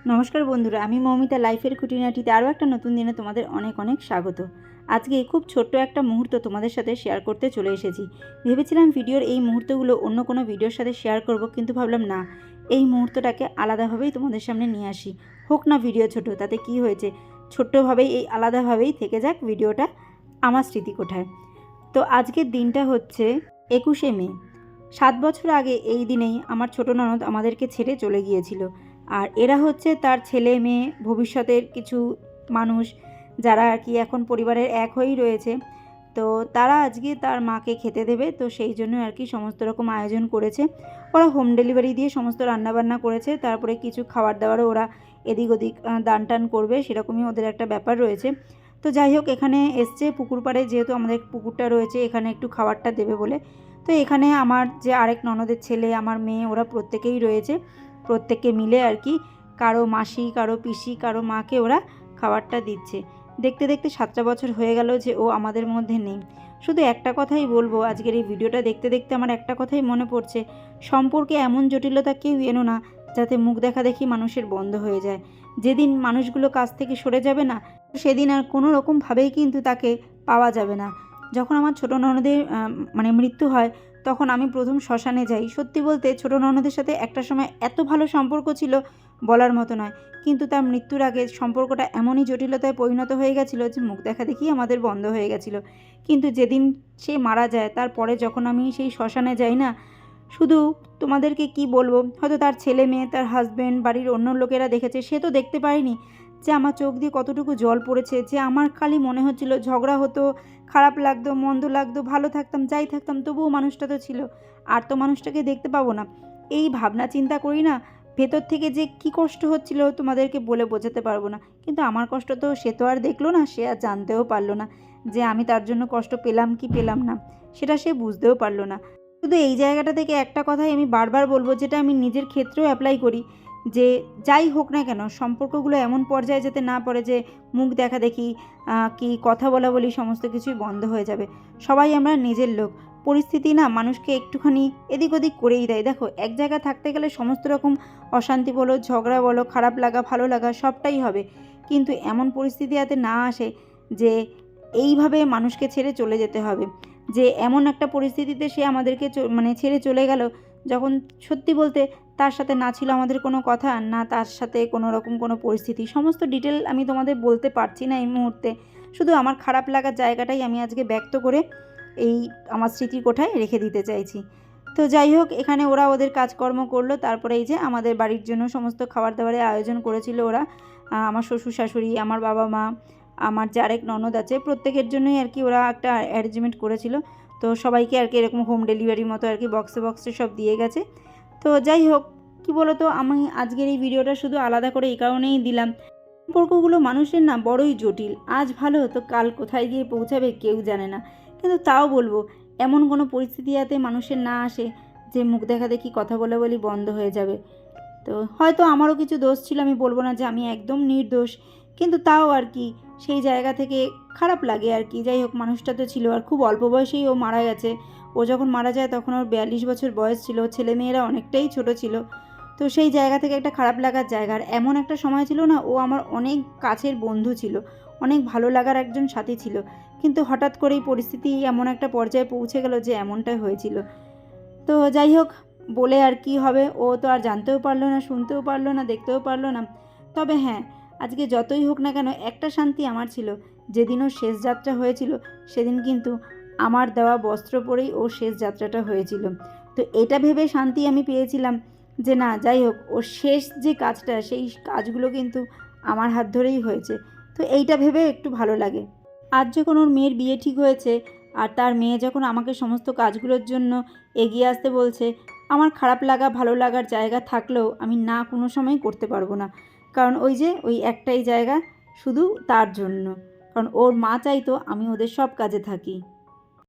নমস্কার বন্ধুরা, আমি মৌমিতা লাইফের খুঁটিনাটিতে আরও একটা নতুন দিনে তোমাদের অনেক অনেক স্বাগত। আজকে খুব ছোট্ট একটা মুহূর্ত তোমাদের সাথে শেয়ার করতে চলে এসেছি। ভেবেছিলাম ভিডিওর এই মুহূর্তগুলো অন্য কোনো ভিডিওর সাথে শেয়ার করব, কিন্তু ভাবলাম না, এই মুহূর্তটাকে আলাদাভাবেই তোমাদের সামনে নিয়ে আসি। হোক না ভিডিও ছোট, তাতে কি হয়েছে, ছোট্টভাবেই এই আলাদাভাবেই থেকে যাক ভিডিওটা আমার স্মৃতিকোঠায়। তো আজকের দিনটা হচ্ছে 21শে মে। 7 বছর আগে এই দিনেই আমার ছোটো ননদ আমাদেরকে ছেড়ে চলে গিয়েছিল। আর এরা হচ্ছে তার ছেলে মেয়ে, ভবিষ্যতের কিছু মানুষ যারা আর কি এখন পরিবারের এক হয়েই রয়েছে। তো তারা আজকে তার মাকে খেতে দেবে, তো সেই জন্য আর কি সমস্ত রকম আয়োজন করেছে। ওরা হোম ডেলিভারি দিয়ে সমস্ত রান্নাবান্না করেছে, তারপরে কিছু খাবার দাবারও ওরা এদিক ওদিক দান টান করবে, সেরকমই ওদের একটা ব্যাপার রয়েছে। তো যাই হোক, এখানে এসছে পুকুর পাড়ে, যেহেতু আমাদের পুকুরটা রয়েছে, এখানে একটু খাবারটা দেবে বলে। তো এখানে আমার যে আরেক ননদের ছেলে, আমার মেয়ে, ওরা প্রত্যেকেই রয়েছে। প্রত্যেকে মিলে আর কি কারো মাসি, কারো পিসি, কারো মাকে ওরা খাবারটা দিচ্ছে। দেখতে দেখতে 7টা বছর হয়ে গেল যে ও আমাদের মধ্যে নেই। শুধু একটা কথাই বলবো, আজকের এই ভিডিওটা দেখতে দেখতে আমার একটা কথাই মনে পড়ছে, সম্পর্কে এমন জটিলতা কেউ এনো না যাতে মুখ দেখা দেখি মানুষের বন্ধ হয়ে যায়। যেদিন মানুষগুলো কাছ থেকে সরে যাবে না, সেদিন আর কোনো রকমভাবেই কিন্তু তাকে পাওয়া যাবে না। যখন আমার ছোটো ননদের মৃত্যু হয়, তখন আমি প্রথম শ্মশানে যাই। সত্যি বলতে ছোটো ননদের সাথে একটা সময় এত ভালো সম্পর্ক ছিল, বলার মতো নয়। কিন্তু তার মৃত্যুর আগে সম্পর্কটা এমনই জটিলতায় পরিণত হয়ে গেছিলো যে মুখ দেখা দেখি আমাদের বন্ধ হয়ে গেছিলো। কিন্তু যেদিন সে মারা যায়, তারপরে যখন আমি সেই শ্মশানে যাই না, শুধু তোমাদেরকে কি বলবো, হয়তো তার ছেলে মেয়ে, তার হাজব্যান্ড, বাড়ির অন্য লোকেরা দেখেছে, সে তো দেখতে পারেনি যে আমার চোখ দিয়ে কতটুকু জল পড়েছে। যে আমার খালি মনে হচ্ছিল ঝগড়া হতো, খারাপ লাগতো, মন্দ লাগতো, ভালো থাকতাম, যাই থাকতাম, তবুও মানুষটা তো ছিল, আর তো মানুষটাকে দেখতে পাবো না। এই ভাবনা চিন্তা করি না, ভেতর থেকে যে কি কষ্ট হচ্ছিল তোমাদেরকে বলে বোঝাতে পারবো না। কিন্তু আমার কষ্ট তো সে তো আর দেখলো না, সে আর জানতেও পারলো না যে আমি তার জন্য কষ্ট পেলাম কি পেলাম না, সেটা সে বুঝতেও পারলো না। শুধু এই জায়গাটা থেকে একটা কথাই আমি বারবার বলবো, যেটা আমি নিজের ক্ষেত্রেও অ্যাপ্লাই করি, যে যাই হোক না কেন, সম্পর্কগুলো এমন পর্যায়ে যেতে না পড়ে যে মুখ দেখা দেখি কি কথা বলা বলি সমস্ত কিছুই বন্ধ হয়ে যাবে। সবাই আমরা নিজের লোক, পরিস্থিতি না মানুষকে একটুখানি এদিক ওদিক করেই দেয়। দেখো, এক জায়গায় থাকতে গেলে সমস্ত রকম অশান্তি বলো, ঝগড়া বলো, খারাপ লাগা, ভালো লাগা, সবটাই হবে। কিন্তু এমন পরিস্থিতি যাতে না আসে যে এইভাবে মানুষকে ছেড়ে চলে যেতে হবে, যে এমন একটা পরিস্থিতিতে সে আমাদেরকে ছেড়ে চলে গেল, যখন সত্যি বলতে তার সাথে না ছিল আমাদের কোনো কথা, না তার সাথে কোনো রকম কোনো পরিস্থিতি। সমস্ত ডিটেল আমি তোমাদের বলতে পারছি না এই মুহূর্তে। শুধু আমার খারাপ লাগার জায়গাটাই আমি আজকে ব্যক্ত করে এই আমার স্মৃতির কোঠায় রেখে দিতে চাইছি। তো যাই হোক, এখানে ওরা ওদের কাজকর্ম করলো, তারপরে এই যে আমাদের বাড়ির জন্য সমস্ত খাবার দাবারের আয়োজন করেছিল ওরা। আমার শ্বশুর শাশুড়ি, আমার বাবা মা, আমার যে আরেক ননদ আছে, প্রত্যেকের জন্যই আর কি ওরা একটা অ্যারেঞ্জমেন্ট করেছিল। তো সবাইকে আর কি এরকম হোম ডেলিভারির মতো আর কি বক্সে বক্সে সব দিয়ে গেছে। তো যাই হোক, কী বলো তো, আমি আজকের এই ভিডিওটা শুধু আলাদা করে এই কারণেই দিলাম, সম্পর্কগুলো মানুষের না বড়ই জটিল। আজ ভালো তো কাল কোথায় গিয়ে পৌঁছাবে কেউ জানে না। কিন্তু তাও বলবো, এমন কোনো পরিস্থিতি যাতে মানুষের না আসে যে মুখ দেখা দেখি কথা বলা বলি বন্ধ হয়ে যাবে। তো হয়তো আমারও কিছু দোষ ছিল, আমি বলবো না যে আমি একদম নির্দোষ, কিন্তু তাও আর কি সেই জায়গা থেকে খারাপ লাগে আর কি। যাই হোক, মানুষটা তো ছিল, আর খুব অল্প বয়সেই ও মারা গেছে। ও যখন মারা যায় তখন ওর 42 বছর বয়স ছিল, ছেলেমেয়েরা অনেকটাই ছোট ছিল। তো সেই জায়গা থেকে একটা খারাপ লাগার জায়গা। আর এমন একটা সময় ছিল না, ও আমার অনেক কাছের বন্ধু ছিল, অনেক ভালো লাগার একজন সাথী ছিল। কিন্তু হঠাৎ করেই পরিস্থিতি এমন একটা পর্যায়ে পৌঁছে গেল যে এমনটাই হয়েছিল। তো যাই হোক, বলে আর কি হবে, ও তো আর জানতেও পারলো না, শুনতেও পারলো না, দেখতেও পারলো না। তবে হ্যাঁ, আজকে যতই হোক না কেন, একটা শান্তি আমার ছিল, যেদিন ওর শেষ যাত্রা হয়েছিল সেদিন কিন্তু আমার দেওয়া বস্ত্র পরেই ওর শেষ যাত্রাটা হয়েছিল। তো এটা ভেবে শান্তি আমি পেয়েছিলাম যে না, যাই হোক, ওর শেষ যে কাজটা, সেই কাজগুলো কিন্তু আমার হাত ধরেই হয়েছে। তো এইটা ভেবে একটু ভালো লাগে। আজ যখন ওর মেয়ের বিয়ে ঠিক হয়েছে, আর তার মেয়ে যখন আমাকে সমস্ত কাজগুলোর জন্য এগিয়ে আসতে বলছে, আমার খারাপ লাগা ভালো লাগার জায়গা থাকলেও আমি না কোনো সময় করতে পারবো না। কারণ ওই একটাই জায়গা, শুধু তার জন্য। কারণ ওর মা চাইতো আমি ওদের সব কাজে থাকি।